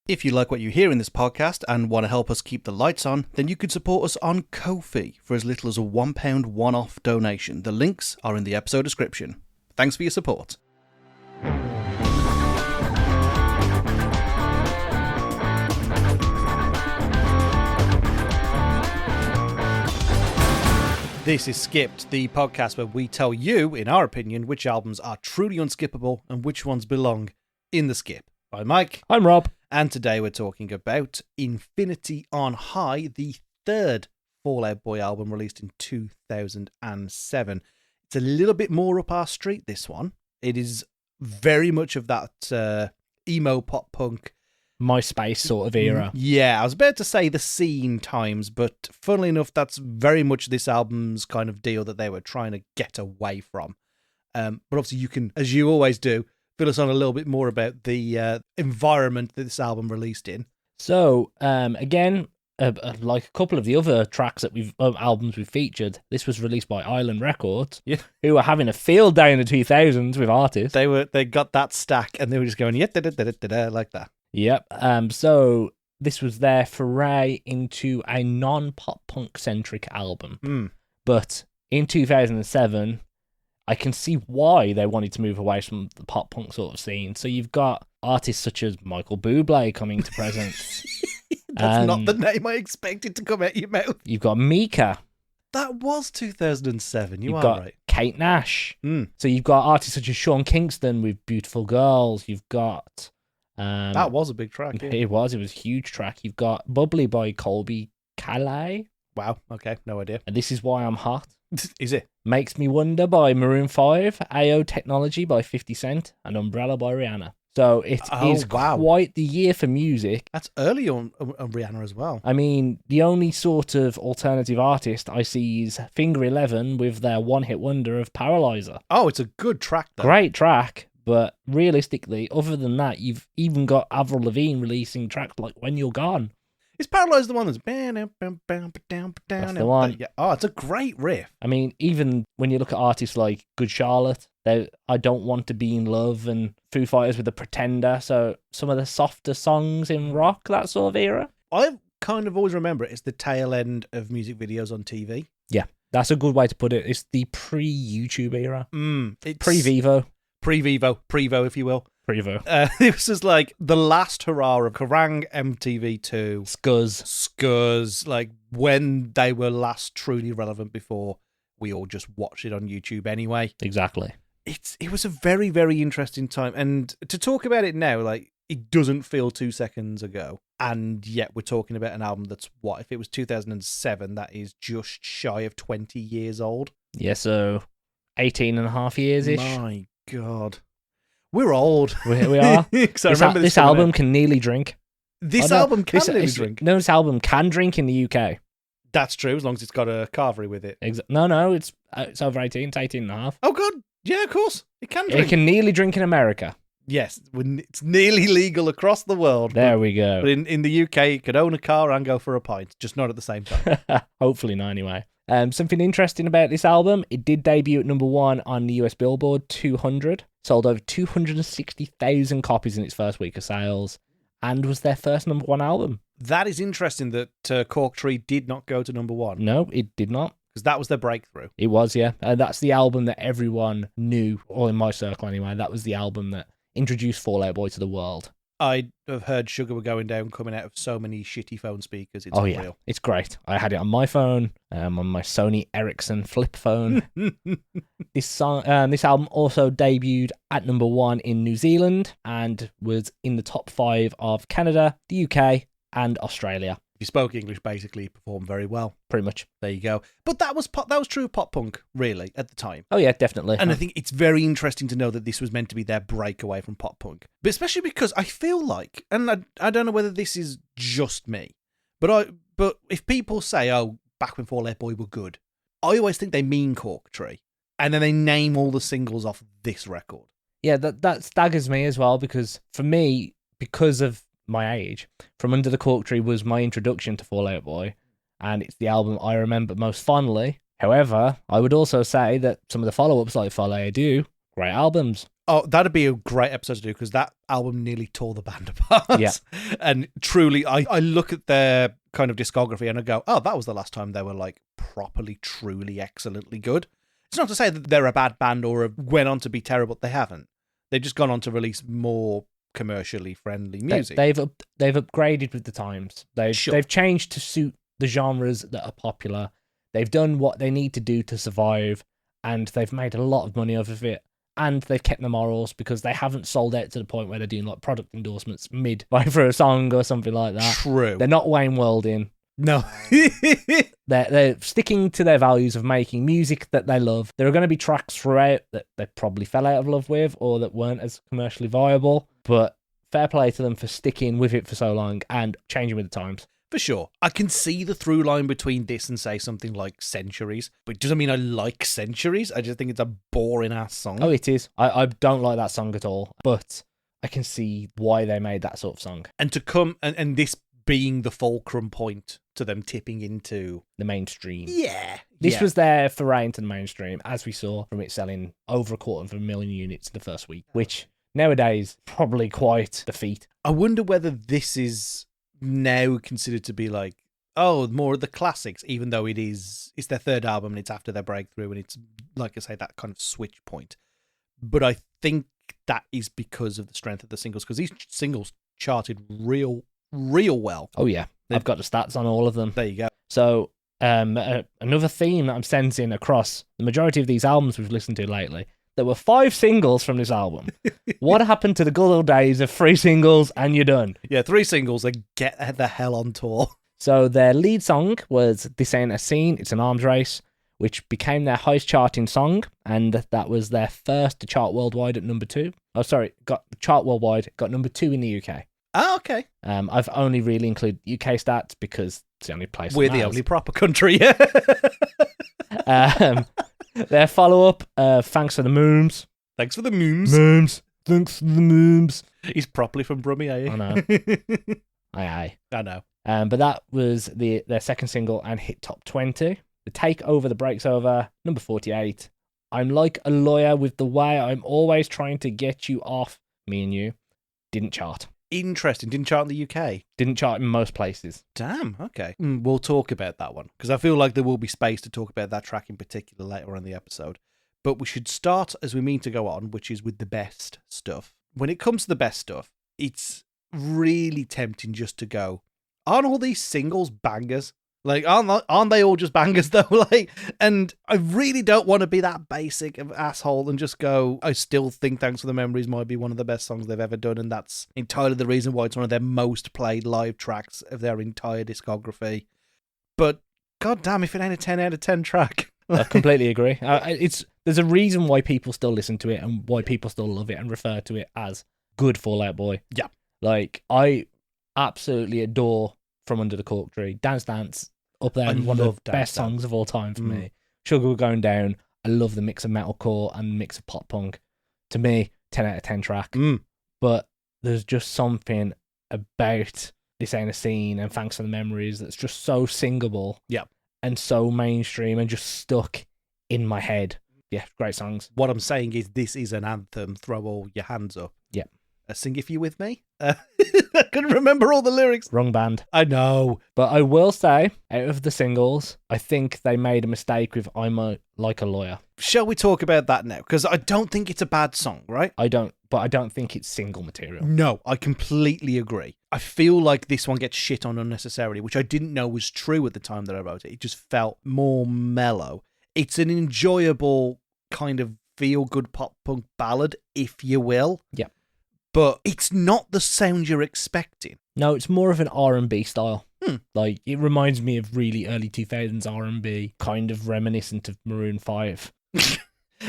If you like what you hear in this podcast and want to help us keep the lights on, then you could support us on Ko-fi for as little as a £1 one-off donation. The links are in the episode description. Thanks for your support. This is Skipped, the podcast where we tell you, in our opinion, which albums are truly unskippable and which ones belong in the skip. I'm Mike. I'm Rob. And today we're talking about Infinity on High, the third Fall Out Boy album released in 2007. It's a little bit more up our street, this one. It is very much of that emo pop punk. MySpace sort of era. Yeah, I was about to say the scene times, but funnily enough, that's very much this album's kind of deal that they were trying to get away from. But obviously you can, as you always do, fill us on a little bit more about the environment that this album released in. So, again, like a couple of the other tracks that albums we've featured, this was released by Island Records, who were having a field day in the 2000s with artists. They got that stack and they were just going, yeah, like that. Yep. So this was their foray into a non-pop punk centric album. But in 2007, I can see why they wanted to move away from the pop punk sort of scene. So you've got artists such as Michael Bublé coming to presence. That's not the name I expected to come out your mouth. You've got Mika. That was 2007. You've got right. Kate Nash. So you've got artists such as Sean Kingston with Beautiful Girls. You've got... that was a big track. Yeah. It was a huge track. You've got Bubbly by Colby Calais. Wow, okay, no idea. And This Is Why I'm Hot. Is it? Makes Me Wonder by Maroon 5, AO Technology by 50 Cent, and Umbrella by Rihanna. So it is quite the year for music. That's early on Rihanna as well. I mean, the only sort of alternative artist I see is Finger 11 with their one-hit wonder of Paralyzer. Oh, it's a good track, though. Great track, but realistically, other than that, you've even got Avril Lavigne releasing tracks like When You're Gone. Is Paralyzed the one that's... That's the one. Yeah. Oh, it's a great riff. I mean, even when you look at artists like Good Charlotte, I Don't Want to Be in Love, and Foo Fighters with The Pretender, so some of the softer songs in rock, that sort of era. I kind of always remember it's the tail end of music videos on TV. Yeah, that's a good way to put it. It's the pre-YouTube era. It's Pre-Vivo. Prevo, if you will. Prevo. It was just like the last hurrah of Kerrang, MTV2, Scuzz, like when they were last truly relevant before we all just watched it on YouTube anyway. Exactly. It was a very, very interesting time. And to talk about it now, like, it doesn't feel 2 seconds ago. And yet we're talking about an album that's, what, if it was 2007, that is just shy of 20 years old. Yeah, so 18 and a half years-ish. My God. We're old. We are. This album can nearly drink. This album can nearly drink? No, this album can drink in the UK. That's true, as long as it's got a carvery with it. No, it's over 18. It's 18 and a half. Oh, God. Yeah, of course. It can drink. It can nearly drink in America. Yes, it's nearly legal across the world. There we go. But in the UK, you could own a car and go for a pint, just not at the same time. Hopefully not, anyway. Something interesting about this album, it did debut at number 1 on the US Billboard 200, sold over 260,000 copies in its first week of sales, and was their first number 1 album. That is interesting that Cork Tree did not go to number 1. No, it did not. Because that was their breakthrough. It was, yeah. That's the album that everyone knew, or in my circle anyway, that was the album that introduced Fall Out Boy to the world. I have heard Sugar Were Going Down coming out of so many shitty phone speakers. It's unreal. Yeah, it's great. I had it on my phone, on my Sony Ericsson flip phone. This album also debuted at number 1 in New Zealand and was in the top 5 of Canada, the UK, and Australia. If you spoke English, basically, you performed very well. Pretty much. There you go. But that was true of pop punk, really, at the time. Oh, yeah, definitely. And I think it's very interesting to know that this was meant to be their breakaway from pop punk. But especially because I feel like, and I don't know whether this is just me, but if people say, oh, back when Fall Out Boy were good, I always think they mean Cork Tree. And then they name all the singles off this record. Yeah, that staggers me as well, because for me, because of my age, From Under the Cork Tree was my introduction to Fall Out Boy, and it's the album I remember most fondly. However, I would also say that some of the follow-ups, like Fall I Do, great albums. Oh, that'd be a great episode to do because that album nearly tore the band apart. Yeah. And truly, I look at their kind of discography and I go, oh, that was the last time they were like properly, truly, excellently good. It's not to say that they're a bad band or went on to be terrible. They haven't. They've just gone on to release more commercially friendly music. They've upgraded with the times. They've changed to suit the genres that are popular. They've done what they need to do to survive, and they've made a lot of money off of it. And they've kept the morals because they haven't sold out to the point where they're doing like product endorsements mid-by for a song or something like that. True. They're not Wayne Worlding. No. They're sticking to their values of making music that they love. There are going to be tracks throughout that they probably fell out of love with or that weren't as commercially viable, but fair play to them for sticking with it for so long and changing with the times. For sure. I can see the through line between this and, say, something like Centuries, but it doesn't mean I like Centuries. I just think it's a boring-ass song. Oh, it is. I don't like that song at all, but I can see why they made that sort of song. And to come, and this being the fulcrum point to them tipping into the mainstream. Yeah. This was their foray into the mainstream, as we saw from it selling over 250,000 units in the first week, which nowadays probably quite the feat. I wonder whether this is now considered to be like, oh, more of the classics, even though it's their third album and it's after their breakthrough and it's, like I say, that kind of switch point. But I think that is because of the strength of the singles, because these singles charted real well. Oh yeah, I've got the stats on all of them. There you go. So another theme that I'm sensing across the majority of these albums we've listened to lately, there were 5 singles from this album. What happened to the good old days of 3 singles and you're done? Yeah, 3 singles and get the hell on tour. So their lead song was This Ain't a Scene, It's an Arms Race, which became their highest charting song, and that was their first to chart worldwide at number 2. Oh, sorry, got chart worldwide, got number 2 in the UK. Oh, okay. I've only really included UK stats because it's the only place we're the only proper country. Yeah. Their follow-up, Thanks for the Mmrs. Thanks for the Mmrs. Mmrs. Thanks for the Mmrs. He's properly from Brummie, eh? I know. Aye. I know. But that was their second single and hit top 20. The Take Over, The Breaks Over, number 48. I'm Like a Lawyer with the Way I'm Always Trying to Get You Off, Me and You, didn't chart. Interesting. Didn't chart in the UK. Didn't chart in most places. Damn, okay. We'll talk about that one, because I feel like there will be space to talk about that track in particular later on in the episode. But we should start as we mean to go on, which is with the best stuff. When it comes to the best stuff, it's really tempting just to go, aren't all these singles bangers? Like, aren't they all just bangers though? Like, and I really don't want to be that basic of asshole and just go, I still think Thanks for the Memories might be one of the best songs they've ever done, and that's entirely the reason why it's one of their most played live tracks of their entire discography. But goddamn, if it ain't a 10 out of 10 track. I completely agree. There's a reason why people still listen to it and why people still love it and refer to it as good Fall Out Boy. Yeah. Like, I absolutely adore From Under the Cork Tree. Dance Dance, up there, one of the best songs of all time for me. Sugar We're Going Down, I love the mix of metalcore and the mix of pop punk. To me, 10 out of 10 track. But there's just something about This Ain't a Scene and Thanks for the Memories that's just so singable. Yeah. And so mainstream and just stuck in my head. Yeah, great songs. What I'm saying is this is an anthem. Throw all your hands up. Yeah. Sing If You With Me. I couldn't remember all the lyrics. Wrong band. I know. But I will say, out of the singles, I think they made a mistake with Like a Lawyer. Shall we talk about that now? Because I don't think it's a bad song, right? I don't think it's single material. No, I completely agree. I feel like this one gets shit on unnecessarily, which I didn't know was true at the time that I wrote it. It just felt more mellow. It's an enjoyable kind of feel-good pop-punk ballad, if you will. Yeah. But it's not the sound you're expecting. No, it's more of an R&B style. Like, it reminds me of really early 2000s R&B, kind of reminiscent of Maroon 5.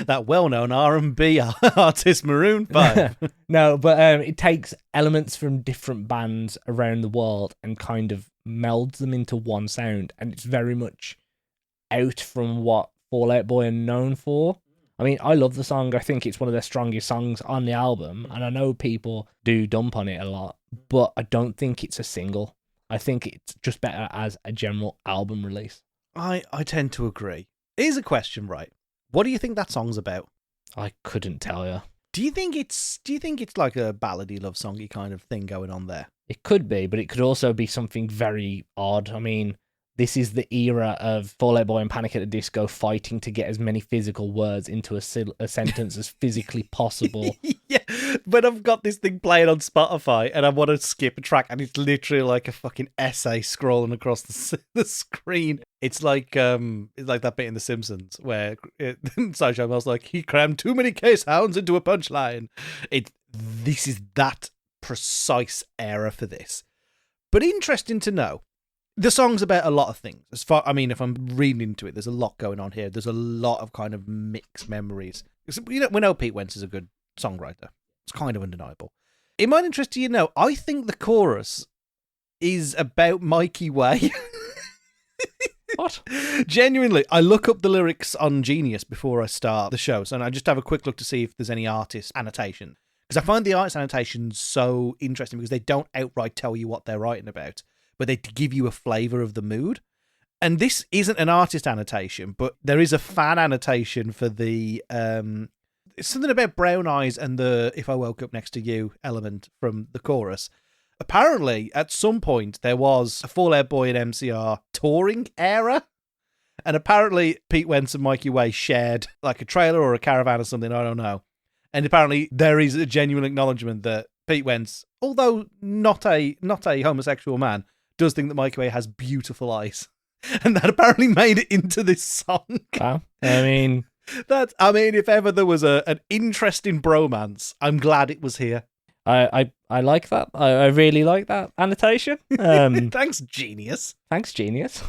That well-known R&B artist, Maroon 5. No, but it takes elements from different bands around the world and kind of melds them into one sound. And it's very much out from what Fall Out Boy are known for. I mean, I love the song. I think it's one of their strongest songs on the album. And I know people do dump on it a lot, but I don't think it's a single. I think it's just better as a general album release. I tend to agree. Here's a question, right? What do you think that song's about? I couldn't tell you. Do you think it's like a ballady love songy kind of thing going on there? It could be, but it could also be something very odd. I mean, this is the era of Fall Out Boy and Panic at the Disco fighting to get as many physical words into a sentence as physically possible. Yeah, but I've got this thing playing on Spotify and I want to skip a track and it's literally like a fucking essay scrolling across the screen. It's like that bit in The Simpsons where Sideshow Mel's like, he crammed too many case hounds into a punchline. This is that precise era for this. But interesting to know, the song's about a lot of things. If I'm reading into it, there's a lot going on here. There's a lot of kind of mixed memories. We know Pete Wentz is a good songwriter. It's kind of undeniable. It might interest you to know, I think the chorus is about Mikey Way. What? Genuinely, I look up the lyrics on Genius before I start the show, so I just have a quick look to see if there's any artist annotation. Because I find the artist annotations so interesting because they don't outright tell you what they're writing about, but they give you a flavour of the mood. And this isn't an artist annotation, but there is a fan annotation for the... it's something about brown eyes and the If I Woke Up Next to You element from the chorus. Apparently, at some point, there was a Fall Out Boy and MCR touring era. And apparently, Pete Wentz and Mikey Way shared like a trailer or a caravan or something, I don't know. And apparently, there is a genuine acknowledgement that Pete Wentz, although not a homosexual man, does think that Mikey Way has beautiful eyes. And that apparently made it into this song. Wow. I mean, if ever there was an interesting bromance, I'm glad it was here. I like that. I really like that annotation. Thanks, Genius. Thanks, Genius.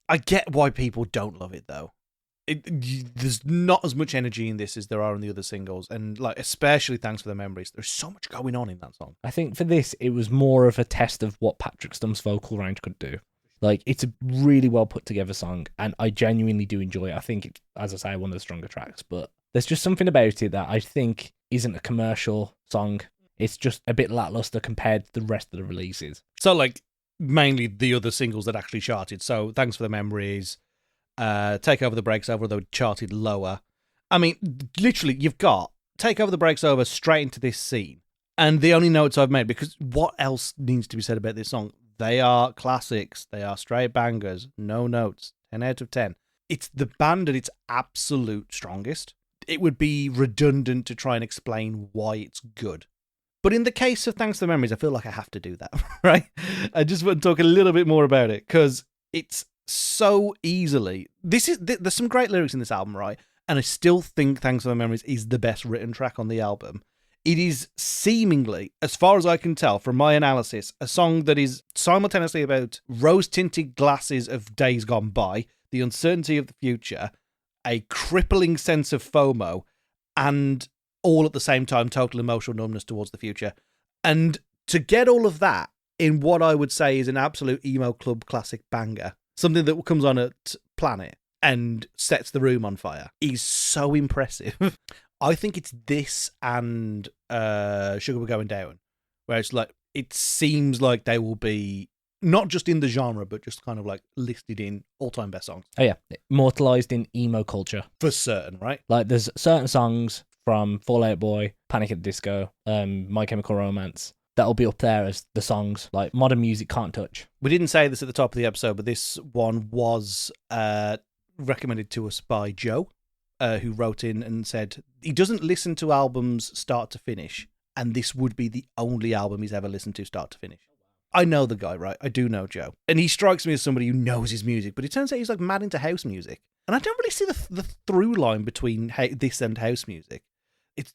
I get why people don't love it, though. There's not as much energy in this as there are in the other singles, and like especially Thanks for the Memories. There's so much going on in that song. I think for this, it was more of a test of what Patrick Stump's vocal range could do. Like, it's a really well put together song, and I genuinely do enjoy it. I think it's, as I say, one of the stronger tracks, but there's just something about it that I think isn't a commercial song. It's just a bit lackluster compared to the rest of the releases. So, like, mainly the other singles that actually charted. So, Thanks for the Memories, Take Over the Breaks Over, although it charted lower. I mean, literally, you've got Take Over the Breaks Over straight into this scene. And the only notes I've made, because what else needs to be said about this song? They are classics. They are straight bangers. No notes. 10 out of 10. It's the band at its absolute strongest. It would be redundant to try and explain why it's good. But in the case of Thanks for the Memories, I feel like I have to do that, right? I just want to talk a little bit more about it, because it's so easily... There's some great lyrics in this album, right? And I still think Thanks for the Memories is the best written track on the album. It is seemingly, as far as I can tell from my analysis, a song that is simultaneously about rose-tinted glasses of days gone by, the uncertainty of the future, a crippling sense of FOMO, and all at the same time total emotional numbness towards the future. And to get all of that in what I would say is an absolute emo club classic banger, something that comes on at Planet and sets the room on fire, is so impressive. I think it's this and Sugar We're Going Down, where it's like, it seems like they will be not just in the genre, but just kind of like listed in all-time best songs. Oh yeah, immortalized in emo culture. For certain, right? Like, there's certain songs from Fall Out Boy, Panic at the Disco, My Chemical Romance, that'll be up there as the songs like modern music can't touch. We didn't say this at the top of the episode, but this one was recommended to us by Joe, who wrote in and said he doesn't listen to albums start to finish, and this would be the only album he's ever listened to start to finish. I know the guy, right? I do know Joe. And he strikes me as somebody who knows his music, but it turns out he's like mad into house music. And I don't really see the through line between this and house music.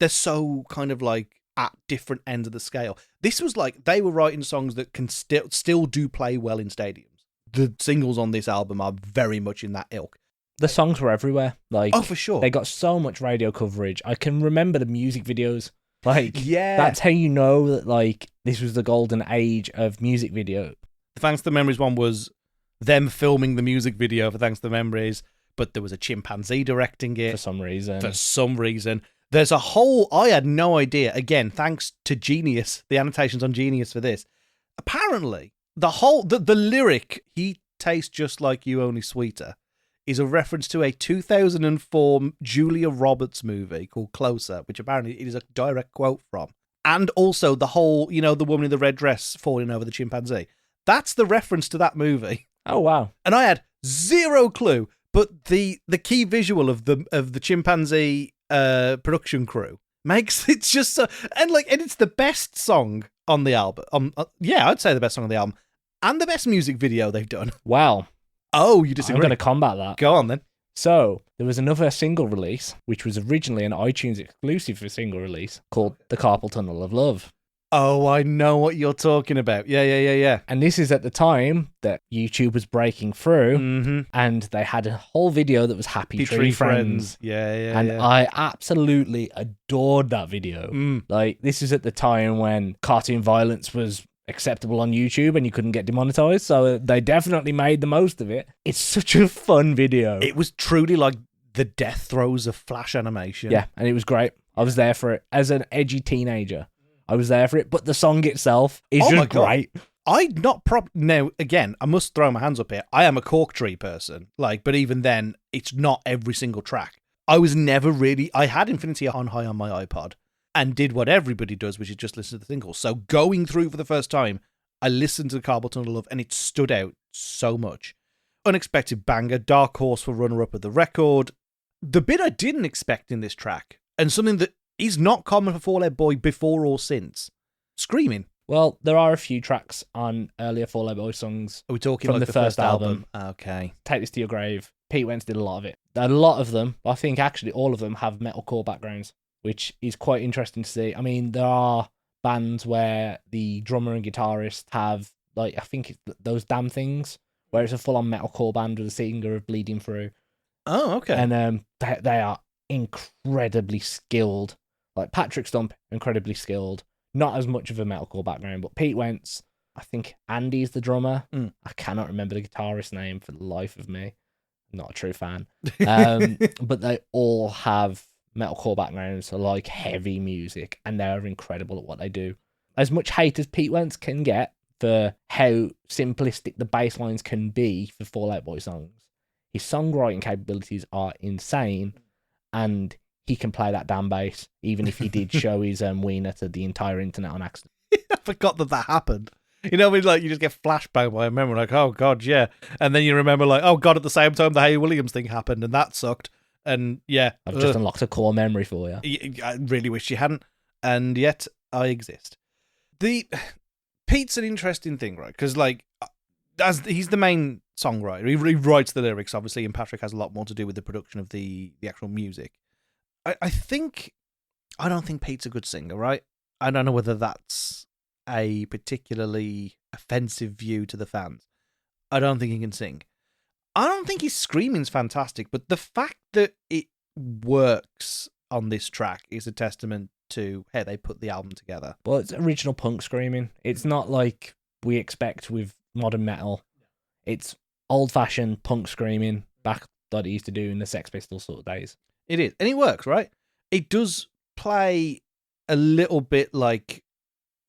They're so kind of like at different ends of the scale. This was like, they were writing songs that can still do play well in stadiums. The singles on this album are very much in that ilk. The songs were everywhere. Like, oh, for sure. They got so much radio coverage. I can remember the music videos. Like, yeah, that's how you know that, like, this was the golden age of music video. The Thanks to the Memories one was them filming the music video for Thanks to the Memories, but there was a chimpanzee directing it. For some reason. There's a whole... I had no idea. Again, thanks to Genius, the annotations on Genius for this. Apparently, the lyric, he tastes just like you, only sweeter, is a reference to a 2004 Julia Roberts movie called Closer, which apparently it is a direct quote from. And also the whole, the woman in the red dress falling over the chimpanzee. That's the reference to that movie. Oh, wow. And I had zero clue, but the key visual of the chimpanzee production crew makes it just so... And it's the best song on the album. I'd say the best song on the album. And the best music video they've done. Wow. Oh, you disagree? I'm going to combat that. Go on, then. So, there was another single release, which was originally an iTunes exclusive for single release, called The Carpal Tunnel of Love. Oh, I know what you're talking about. Yeah. And this is at the time that YouTube was breaking through, and they had a whole video that was Happy Tree Friends. Yeah. And I absolutely adored that video. This is at the time when cartoon violence was acceptable on YouTube and you couldn't get demonetized, so they definitely made the most of it. It's such a fun video. It was truly like the death throes of Flash animation. Yeah, and it was great. I was there for it. As an edgy teenager, I was there for it, but the song itself is just great. Now, again, I must throw my hands up here. I am a Cork Tree person, but even then, it's not every single track. I had Infinity on High on my iPod, and did what everybody does, which is just listen to the singles. So going through for the first time, I listened to the Carpal Tunnel of Love, and it stood out so much. Unexpected banger, dark horse for runner-up of the record. The bit I didn't expect in this track, and something that is not common for Fall Out Boy before or since, screaming. Well, there are a few tracks on earlier Fall Out Boy songs. Are we talking from like the first album? Okay. Take This to Your Grave. Pete Wentz did a lot of it. A lot of them, I think actually all of them, have metalcore backgrounds, which is quite interesting to see. I mean, there are bands where the drummer and guitarist have, I think it's those Damn Things, where it's a full-on metalcore band with a singer of Bleeding Through. Oh, okay. And they are incredibly skilled. Like Patrick Stump, incredibly skilled. Not as much of a metalcore background, but Pete Wentz, I think Andy's the drummer. I cannot remember the guitarist's name for the life of me. I'm not a true fan. But they all have metalcore backgrounds, so like heavy music, and they're incredible at what they do. As much hate as Pete Wentz can get for how simplistic the bass lines can be for Fall Out Boy songs, his songwriting capabilities are insane, and he can play that damn bass, even if he did show his wiener to the entire internet on accident. I forgot that happened. You know, you just get flashback by a memory, like, oh god, yeah, and then you remember, like, oh god, at the same time the Hay Williams thing happened, and that sucked. And yeah, I've just unlocked a core memory for you. I really wish you hadn't, and yet I exist. Pete's an interesting thing, right? Because as he's the main songwriter, he writes the lyrics, obviously, and Patrick has a lot more to do with the production of the actual music. I don't think Pete's a good singer, right? I don't know whether that's a particularly offensive view to the fans. I don't think he can sing. I don't think his screaming's fantastic, but the fact that it works on this track is a testament to how they put the album together. Well, it's original punk screaming. It's not like we expect with modern metal. It's old-fashioned punk screaming back that he used to do in the Sex Pistols sort of days. It is. And it works, right? It does play a little bit like,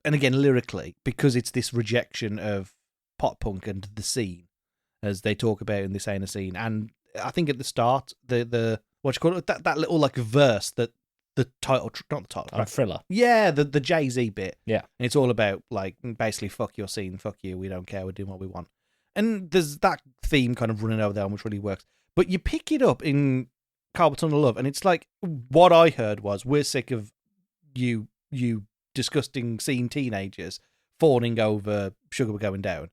and again, lyrically, because it's this rejection of pop punk and the scene, as they talk about in this inner scene. And I think at the start, the what you call it, that little verse that the title, not the title, right? Thriller. Yeah, the Jay-Z bit. Yeah. And it's all about basically fuck your scene, fuck you, we don't care, we're doing what we want. And there's that theme kind of running over there, which really works. But you pick it up in Carpal Tunnel of Love, and it's like, what I heard was, we're sick of you disgusting scene teenagers fawning over Sugar We're Going Down.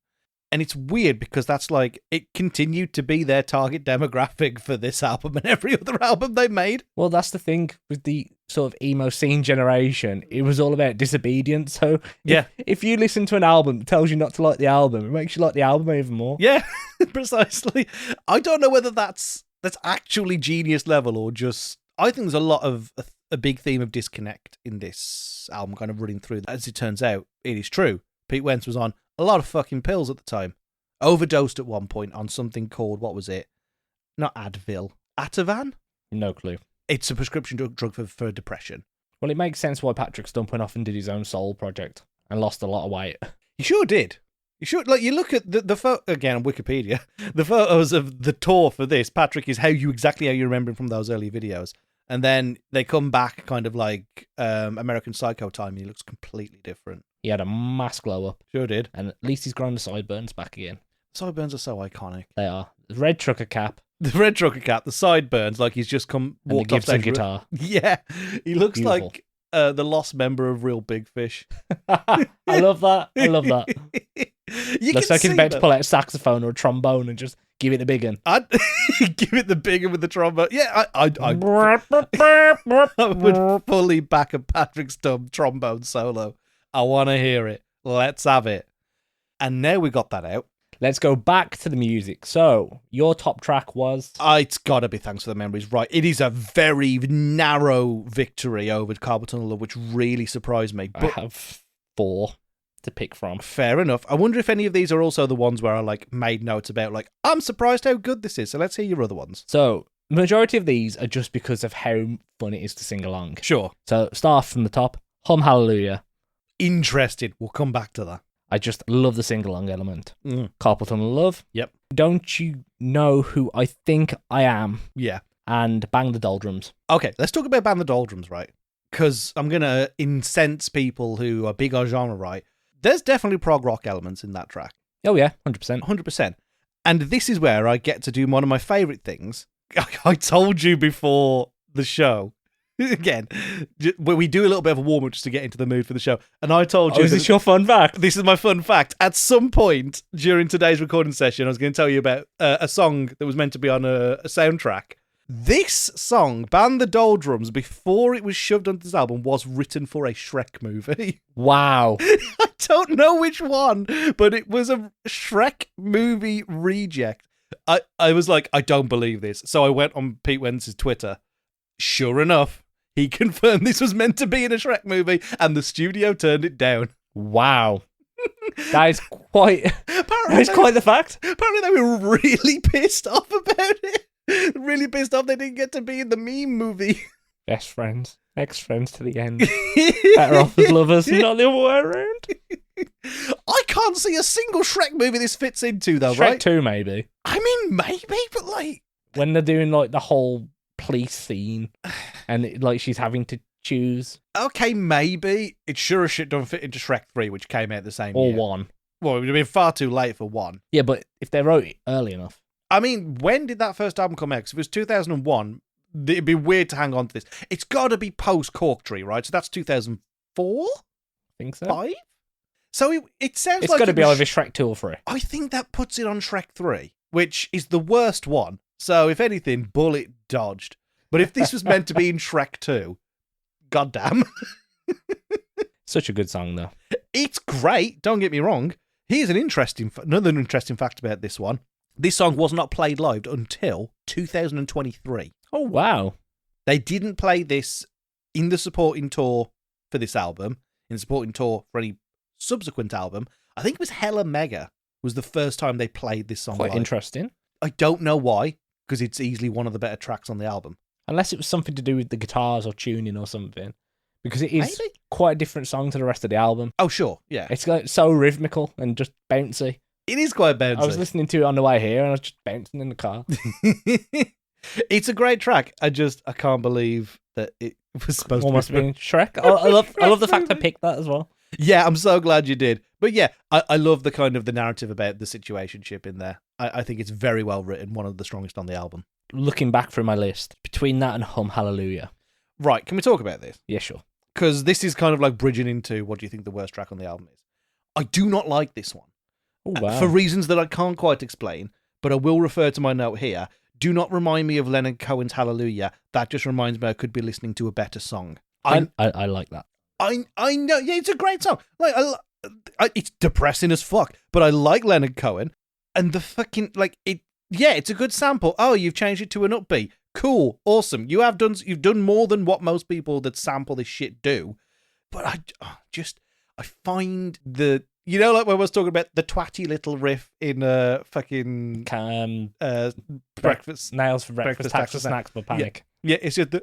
And it's weird because that's it continued to be their target demographic for this album and every other album they made. Well, that's the thing with the sort of emo scene generation. It was all about disobedience. So if you listen to an album that tells you not to like the album, it makes you like the album even more. Yeah, precisely. I don't know whether that's actually genius level or just... I think there's a lot of a big theme of disconnect in this album kind of running through. As it turns out, it is true. Pete Wentz was on a lot of fucking pills at the time. Overdosed at one point on something called, what was it? Not Advil. Ativan? No clue. It's a prescription drug for depression. Well, it makes sense why Patrick Stump went off and did his own soul project and lost a lot of weight. He sure did. You should, like, you look at the photo, again, on Wikipedia, the photos of the tour for this, Patrick, is exactly how you remember him from those early videos. And then they come back kind of like American Psycho time, and he looks completely different. He had a mass glow up. Sure did. And at least he's grown the sideburns back again. Sideburns are so iconic. They are. The red trucker cap. The red trucker cap, the sideburns, like he's just walked off stage. Guitar. Yeah. He looks Beautiful. like the lost member of Real Big Fish. I love that. I love that. Looks like he's about to pull out a saxophone or a trombone and just give it the big one. I'd give it the big one with the trombone. Yeah, I would fully back a Patrick Stump trombone solo. I want to hear it. Let's have it. And now we got that out. Let's go back to the music. So, your top track was? It's got to be Thanks for the Memories, right? It is a very narrow victory over Carpenter Love, which really surprised me. But I have 4 to pick from. Fair enough. I wonder if any of these are also the ones where I like made notes about, like, I'm surprised how good this is. So let's hear your other ones. So, the majority of these are just because of how fun it is to sing along. Sure. So, start from the top. Hum Hallelujah. Interested. We'll come back to that. I just love the sing-along element. Mm. Carpal Tunnel Love. Yep. Don't You Know Who I Think I Am? Yeah. And Bang the Doldrums. Okay, let's talk about Bang the Doldrums, right? Because I'm going to incense people who are big on genre, right? There's definitely prog rock elements in that track. Oh, yeah, 100%. 100%. And this is where I get to do one of my favourite things. I told you before the show. Again, we do a little bit of a warm-up just to get into the mood for the show. And I told you... is this your fun fact? This is my fun fact. At some point during today's recording session, I was going to tell you about a song that was meant to be on a soundtrack. This song, Bang the Doldrums, before it was shoved onto this album, was written for a Shrek movie. Wow. I don't know which one, but it was a Shrek movie reject. I was like, I don't believe this. So I went on Pete Wentz's Twitter. Sure enough, he confirmed this was meant to be in a Shrek movie, and the studio turned it down. Wow. That is quite the fact. Apparently they were really pissed off about it. Really pissed off they didn't get to be in the meme movie. Best friends. Ex-friends to the end. Better off as lovers, not the other way around. I can't see a single Shrek movie this fits into, though, Shrek right? 2, maybe. I mean, maybe, but like... When they're doing, like, the whole police scene, and, like, she's having to choose. Okay, maybe. It sure as shit don't fit into Shrek 3, which came out the same year. Or 1. Well, it would have been far too late for 1. Yeah, but if they wrote it early enough. I mean, when did that first album come out? Because if it was 2001, it'd be weird to hang on to this. It's got to be post-Cork Tree, right? So that's 2004? I think so. 5? So it sounds It's like... got to be either Shrek 2 or 3. I think that puts it on Shrek 3, which is the worst one. So if anything, bullet dodged. But if this was meant to be in Shrek 2, goddamn. Such a good song, though. It's great, don't get me wrong. Here's another interesting fact about this one. This song was not played live until 2023. Oh, wow. They didn't play this in the supporting tour for this album, in the supporting tour for any subsequent album. I think it was Hella Mega was the first time they played this song Quite live. interesting. I don't know why, because it's easily one of the better tracks on the album. Unless it was something to do with the guitars or tuning or something. Because it is Maybe? quite a different song to the rest of the album. Oh, sure, yeah. It's like so rhythmical and just bouncy. It is quite bouncy. I was listening to it on the way here and I was just bouncing in the car. It's a great track. I can't believe that it was supposed Almost to be. being Shrek. I love the fact I picked that as well. Yeah, I'm so glad you did. But yeah, I love the kind of the narrative about the situationship in there. I think it's very well written, one of the strongest on the album. Looking back through my list, between that and Hum Hallelujah. Right, can we talk about this? Yeah, sure. Because this is kind of like bridging into what do you think the worst track on the album is. I do not like this one. Oh, wow. For reasons that I can't quite explain, but I will refer to my note here. Do not remind me of Leonard Cohen's Hallelujah. That just reminds me I could be listening to a better song. I like that. I know, yeah, it's a great song. Like, it's depressing as fuck, but I like Leonard Cohen, and the fucking it's a good sample. Oh, you've changed it to an upbeat. Cool, awesome. You've done more than what most people that sample this shit do. But I find like when I was talking about the twatty little riff in fucking breakfast nails for breakfast, tax for snacks, but panic. Yeah, it's just the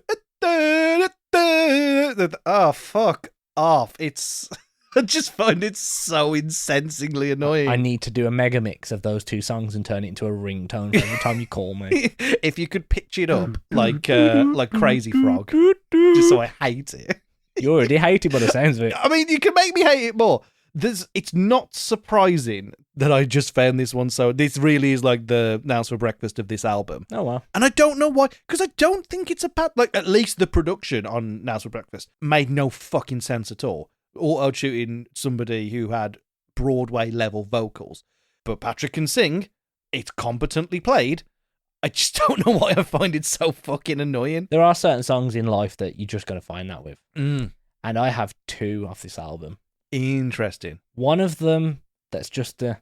oh fuck off. It's I just find it so incensingly annoying. I need to do a mega mix of those two songs and turn it into a ringtone every time you call me. If you could pitch it up like Crazy Frog, just so I hate it. You already hate it by the sounds of it. I mean, you can make me hate it more. It's not surprising that I just found this one. So this really is like the Nouns for Breakfast of this album. Oh, wow. And I don't know why, because I don't think it's a bad, like, at least the production on Nouns for Breakfast made no fucking sense at all. Auto-shooting somebody who had Broadway-level vocals. But Patrick can sing. It's competently played. I just don't know why I find it so fucking annoying. There are certain songs in life that you just got to find that with. Mm. And I have two off this album. Interesting. One of them that's just a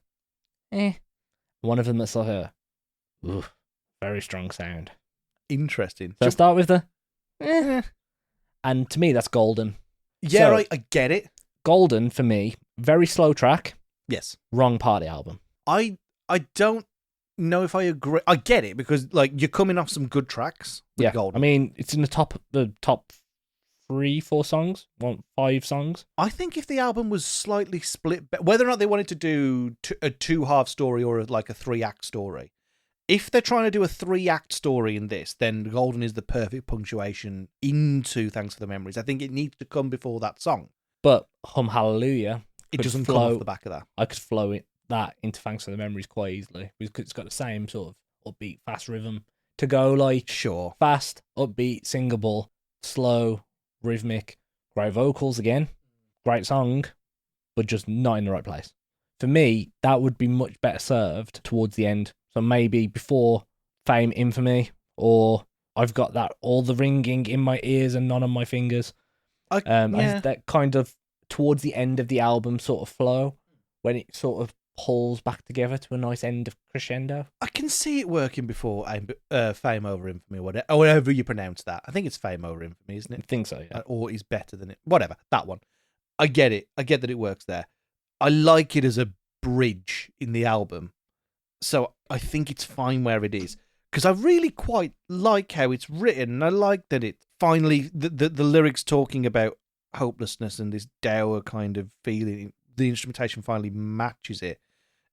one of them that's like a very strong sound. Interesting. So I start with the and to me that's Golden. Yeah, So, right, I get it. Golden for me, very slow track, Yes. wrong part of the album. I don't know if I agree. I get it because like you're coming off some good tracks with Yeah, Golden. I mean it's in the top 3-4 songs, 5 songs. I think if the album was slightly split, whether or not they wanted to do a 2-half story or like a 3-act story, if they're trying to do a 3-act story in this, then Golden is the perfect punctuation into Thanks for the Memories. I think it needs to come before that song. But Hum Hallelujah, It doesn't come off the back of that. I could flow that into Thanks for the Memories quite easily because it's got the same sort of upbeat, fast rhythm to go like Sure. fast, upbeat, singable, slow, rhythmic, great vocals again, great song, but just not in the right place. For me, that would be much better served towards the end. So maybe before Fame, Infamy, or I've got that all the ringing in my ears and none on my fingers. I that kind of towards the end of the album sort of flow when it sort of pulls back together to a nice end of crescendo. I can see it working before Fame over Infamy or whatever you pronounce that. I think it's Fame over Infamy, isn't it? I think so, yeah. Or is better than it. Whatever, that one. I get it. I get that it works there. I like it as a bridge in the album. So I think it's fine where it is. Because I really quite like how it's written. And I like that it finally, the lyrics talking about hopelessness and this dour kind of feeling, the instrumentation finally matches it.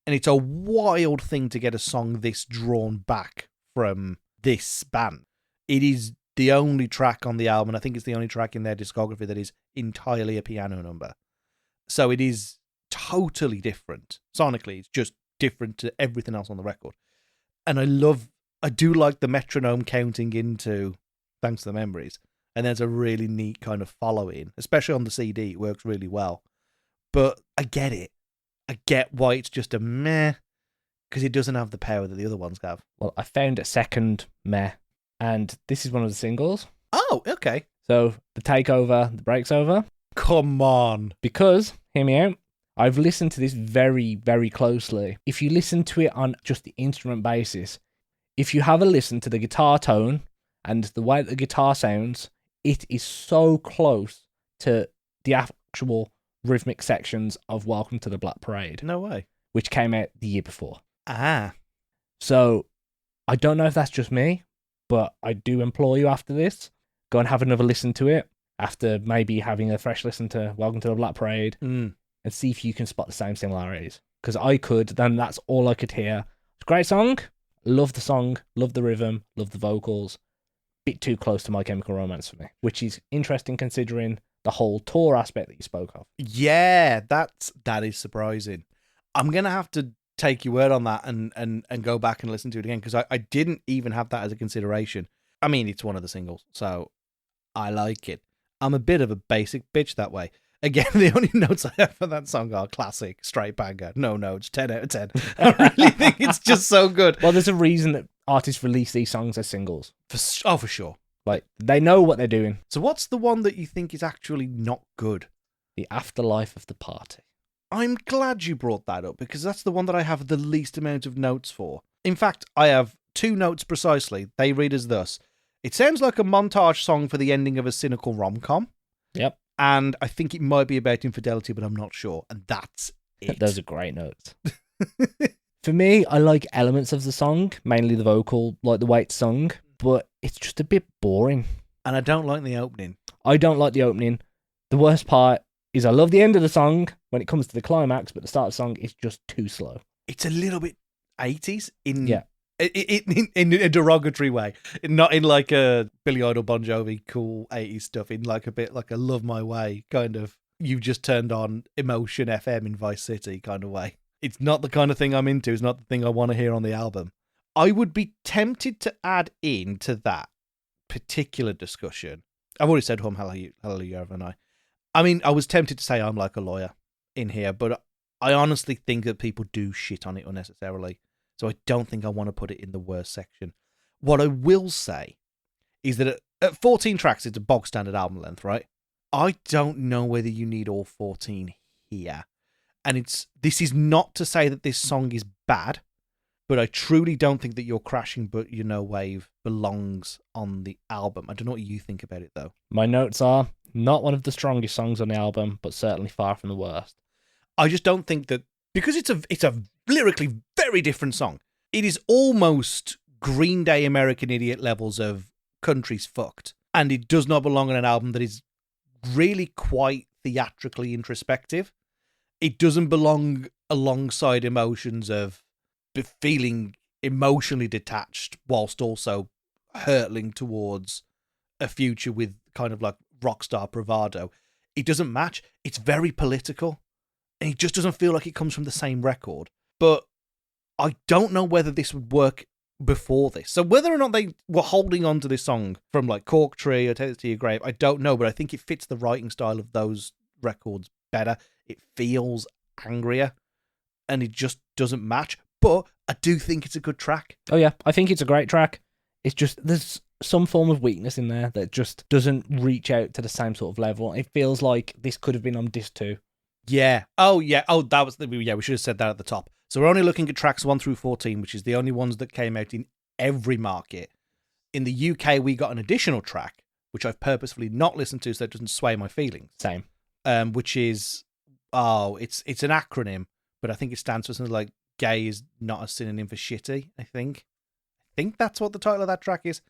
And it's a wild thing to get a song this drawn back from this band. It is the only track on the album, and I think it's the only track in their discography that is entirely a piano number. So it is totally different. Sonically, it's just different to everything else on the record. And I do like the metronome counting into Thanks to the Memories. And there's a really neat kind of following, especially on the CD. It works really well. But I get it. I get why it's just a meh, because it doesn't have the power that the other ones have. Well, I found a second meh, and this is one of the singles. Oh, okay. So the takeover, the breaks over. Come on. Because, hear me out, I've listened to this very, very closely. If you listen to it on just the instrument basis, if you have a listen to the guitar tone and the way that the guitar sounds, it is so close to the actual rhythmic sections of Welcome to the Black Parade. No way. Which came out the year before. Ah. So, I don't know if that's just me, but I do implore you after this, go and have another listen to it, after maybe having a fresh listen to Welcome to the Black Parade, and see if you can spot the same similarities. Because I could, then that's all I could hear. It's a great song. Love the song, love the rhythm, love the vocals. Bit too close to My Chemical Romance for me, which is interesting considering the whole tour aspect that you spoke of. Yeah, that is surprising. I'm gonna have to take your word on that and go back and listen to it again, because I didn't even have that as a consideration. I mean, it's one of the singles, so I like it. I'm a bit of a basic bitch that way. Again, the only notes I have for that song are classic, straight banger, no notes, 10 out of 10. I really think it's just so good. Well, there's a reason that artists release these songs as singles. For sure. Like, they know what they're doing. So what's the one that you think is actually not good? The Afterlife of the Party. I'm glad you brought that up, because that's the one that I have the least amount of notes for. In fact, I have 2 notes precisely. They read as thus. It sounds like a montage song for the ending of a cynical rom-com. Yep. And I think it might be about infidelity, but I'm not sure. And that's it. Those are great notes. For me, I like elements of the song, mainly the vocal, like the way it's sung, but it's just a bit boring. And I don't like the opening. I don't like the opening. The worst part is I love the end of the song when it comes to the climax, but the start of the song is just too slow. It's a little bit 80s in Yeah. in a derogatory way, not in like a Billy Idol, Bon Jovi, cool 80s stuff, in like a bit like a Love My Way kind of, you just turned on Emotion FM in Vice City kind of way. It's not the kind of thing I'm into. It's not the thing I want to hear on the album. I would be tempted to add into that particular discussion. I've already said Hallelujah, haven't I? I mean, I was tempted to say I'm Like a Lawyer in here, but I honestly think that people do shit on it unnecessarily. So I don't think I want to put it in the worst section. What I will say is that at 14 tracks, it's a bog standard album length, right? I don't know whether you need all 14 here. And this is not to say that this song is bad, but I truly don't think that You're Crashing But You Know Wave belongs on the album. I don't know what you think about it, though. My notes are not one of the strongest songs on the album, but certainly far from the worst. I just don't think that, because it's a lyrically very different song. It is almost Green Day American Idiot levels of country's fucked. And it does not belong on an album that is really quite theatrically introspective. It doesn't belong alongside emotions of feeling emotionally detached whilst also hurtling towards a future with kind of like rock star bravado. It doesn't match. It's very political. And it just doesn't feel like it comes from the same record. But I don't know whether this would work before this. So whether or not they were holding on to this song from like Cork Tree or Take It to Your Grave, I don't know. But I think it fits the writing style of those records better. It feels angrier. And it just doesn't match. But I do think it's a good track. Oh yeah, I think it's a great track. It's just, there's some form of weakness in there that just doesn't reach out to the same sort of level. It feels like this could have been on disc 2. Yeah. Oh, yeah. Oh, that was we should have said that at the top. So we're only looking at tracks 1 through 14, which is the only ones that came out in every market. In the UK, we got an additional track, which I've purposefully not listened to so it doesn't sway my feelings. Same. Which is, it's an acronym, but I think it stands for something like gay is not a synonym for shitty, I think. I think that's what the title of that track is.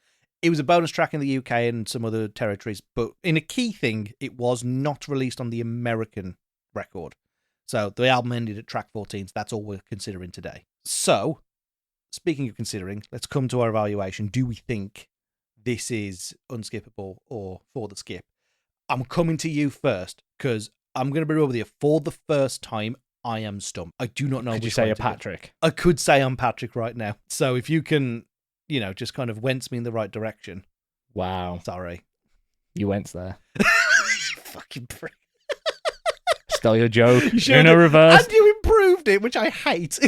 It was a bonus track in the UK and some other territories, but in a key thing, it was not released on the American record. So the album ended at track 14, so that's all we're considering today. So, speaking of considering, let's come to our evaluation. Do we think this is unskippable or for the skip? I'm coming to you first, because I'm going to be real with you. For the first time, I am stumped. I do not know. Could you say you're Patrick? I could say I'm Patrick right now. So if you can, just kind of Wentz me in the right direction. Wow. Sorry. You Wentz there. Fucking prick. Stole your joke. In a reverse. And you improved it, which I hate.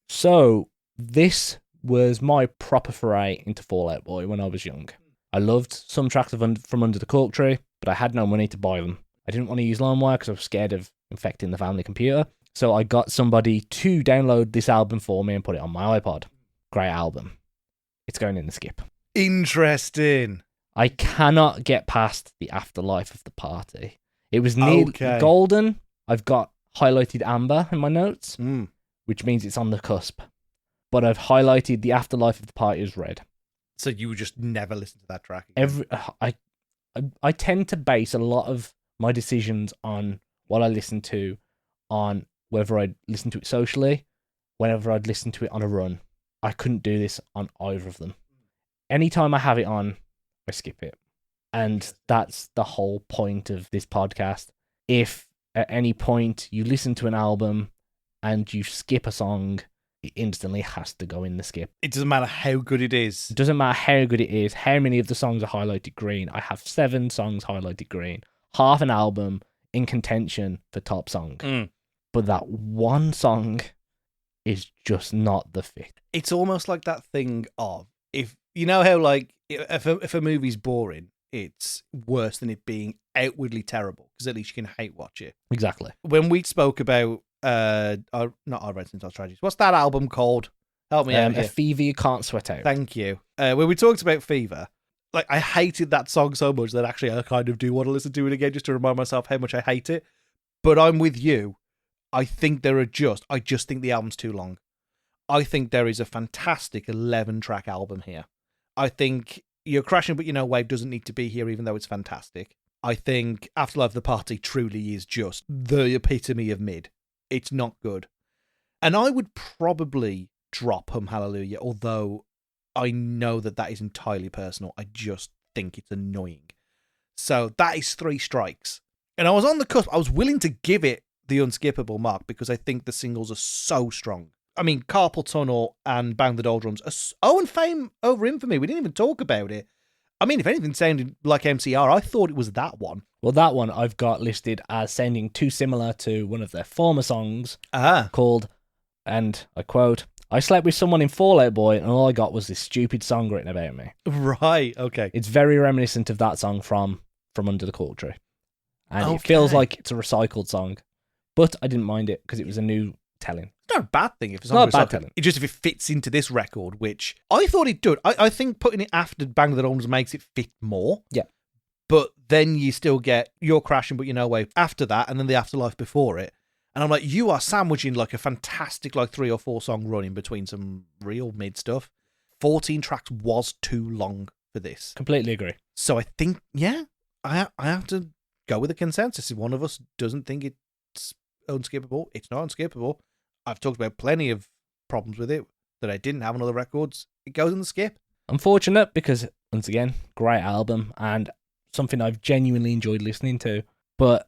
So, this was my proper foray into Fall Out Boy when I was young. I loved some tracks from Under the Cork Tree, but I had no money to buy them. I didn't want to use LimeWire because I was scared of infecting the family computer. So I got somebody to download this album for me and put it on my iPod. Great album. It's going in the skip. Interesting. I cannot get past the afterlife of the party. It was nearly golden. I've got highlighted amber in my notes, which means it's on the cusp. But I've highlighted the afterlife of the party as red. So you would just never listen to that track again? I tend to base a lot of my decisions on what I listen to, on whether I'd listen to it socially, whenever I'd listen to it on a run. I couldn't do this on either of them. Anytime I have it on, I skip it. And that's the whole point of this podcast. If at any point you listen to an album and you skip a song, it instantly has to go in the skip. It doesn't matter how good it is. It doesn't matter how good it is, how many of the songs are highlighted green. I have 7 songs highlighted green. Half an album in contention for top song. But that one song is just not the fit. It's almost like that thing of, if you know how like if a movie's boring, it's worse than it being outwardly terrible, because at least you can hate watch it. Exactly. When we spoke about not Our Red Since Our Tragedies, what's that album called? Help me out here. A Fever You Can't Sweat Out. Thank you. When we talked about Fever, like I hated that song so much that actually I kind of do want to listen to it again just to remind myself how much I hate it. But I'm with you. I think I just think the album's too long. I think there is a fantastic 11-track album here. I think You're Crashing But You Know Wave doesn't need to be here, even though it's fantastic. I think Afterlife of the Party truly is just the epitome of mid. It's not good. And I would probably drop Hum Hallelujah, although I know that is entirely personal. I just think it's annoying. So that is 3 strikes. And I was on the cusp. I was willing to give it the unskippable mark because I think the singles are so strong. I mean, Carpal Tunnel and Bang the Doldrums are and Fame over Infamy. We didn't even talk about it. I mean, if anything sounded like MCR, I thought it was that one. Well, that one I've got listed as sounding too similar to one of their former songs called, and I quote, "I slept with someone in Fall Out Boy and all I got was this stupid song written about me." Right, okay. It's very reminiscent of that song from Under the Cork Tree. And It feels like it's a recycled song. But I didn't mind it because it was a new telling. It's not a bad thing if it's not a bad telling. It's just if it fits into this record, which I thought it did. I think putting it after Bang the Drums makes it fit more. Yeah. But then you still get You're Crashing But You Know Way after that, and then the Afterlife before it. And I'm like, you are sandwiching like a fantastic 3 or 4 song run in between some real mid stuff. 14 tracks was too long for this. Completely agree. So I think, I have to go with the consensus. If one of us doesn't think it's unskippable, it's not unskippable. I've talked about plenty of problems with it that I didn't have on other records. It goes in the skip. Unfortunate because, once again, great album and something I've genuinely enjoyed listening to. But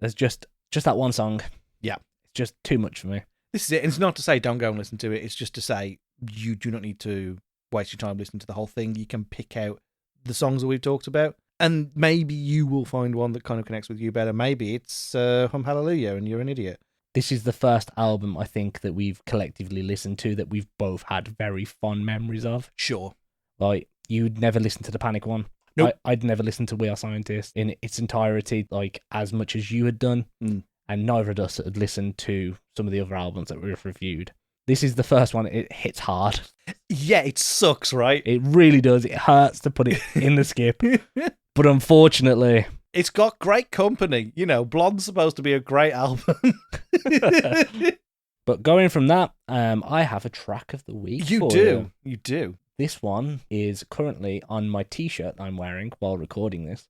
there's just that one song. Yeah. It's just too much for me. This is it. And it's not to say don't go and listen to it. It's just to say you do not need to waste your time listening to the whole thing. You can pick out the songs that we've talked about. And maybe you will find one that kind of connects with you better. Maybe it's Hum Hallelujah and you're an idiot. This is the first album, I think, that we've collectively listened to that we've both had very fond memories of. Sure. Like, you'd never listen to the Panic one. Nope. I'd never listened to We Are Scientists in its entirety, as much as you had done. Mm. And neither of us had listened to some of the other albums that we've reviewed. This is the first one. It hits hard. Yeah, it sucks, right? It really does. It hurts to put it in the skip. But unfortunately... It's got great company. Blonde's supposed to be a great album. But going from that, I have a track of the week. You do. This one is currently on my t-shirt I'm wearing while recording this.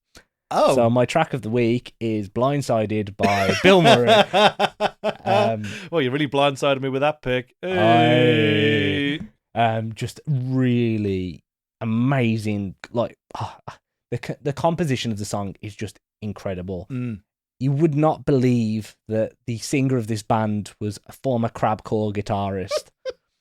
Oh. So my track of the week is Blindsided by Bill Murray. Well, you really blindsided me with that pick. Hey. Just really amazing. The composition of the song is just incredible. Mm. You would not believe that the singer of this band was a former crabcore guitarist.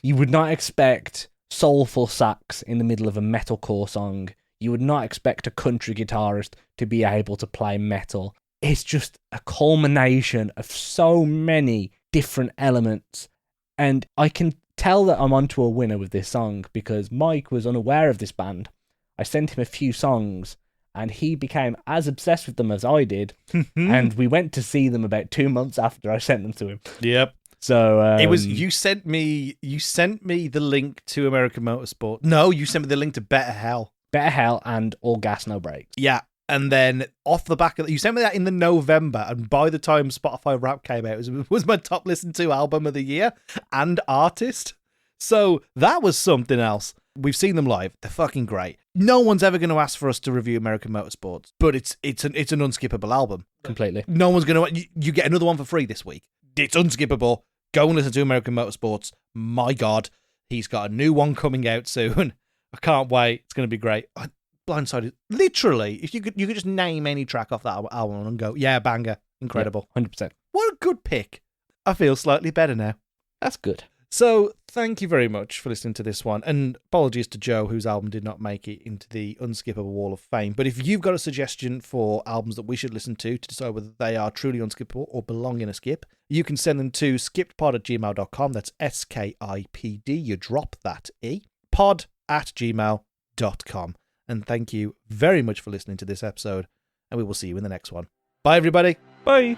You would not expect soulful sax in the middle of a metalcore song. You would not expect a country guitarist to be able to play metal. It's just a culmination of so many different elements. And I can tell that I'm onto a winner with this song because Mike was unaware of this band. I sent him a few songs and he became as obsessed with them as I did. And we went to see them about 2 months after I sent them to him. Yep. So it was you sent me the link to American Motorsport. No, you sent me the link to Better Hell. Better Hell and All Gas No Brakes. Yeah. And then off the back of you sent me that in the November, and by the time Spotify Wrap came out, it was my top listened to album of the year and artist. So that was something else. We've seen them live. They're fucking great. No one's ever going to ask for us to review American Motorsports, but it's an unskippable album. Completely. No one's going to... You get another one for free this week. It's unskippable. Go and listen to American Motorsports. My God, he's got a new one coming out soon. I can't wait. It's going to be great. Blindsided. Literally, if you could just name any track off that album and go, yeah, banger. Incredible. Yeah, 100%. What a good pick. I feel slightly better now. That's good. So, thank you very much for listening to this one. And apologies to Joe, whose album did not make it into the Unskippable Wall of Fame. But if you've got a suggestion for albums that we should listen to decide whether they are truly unskippable or belong in a skip, you can send them to skippedpod@gmail.com. That's SKIPD. You drop that E. pod@gmail.com. And thank you very much for listening to this episode. And we will see you in the next one. Bye, everybody. Bye.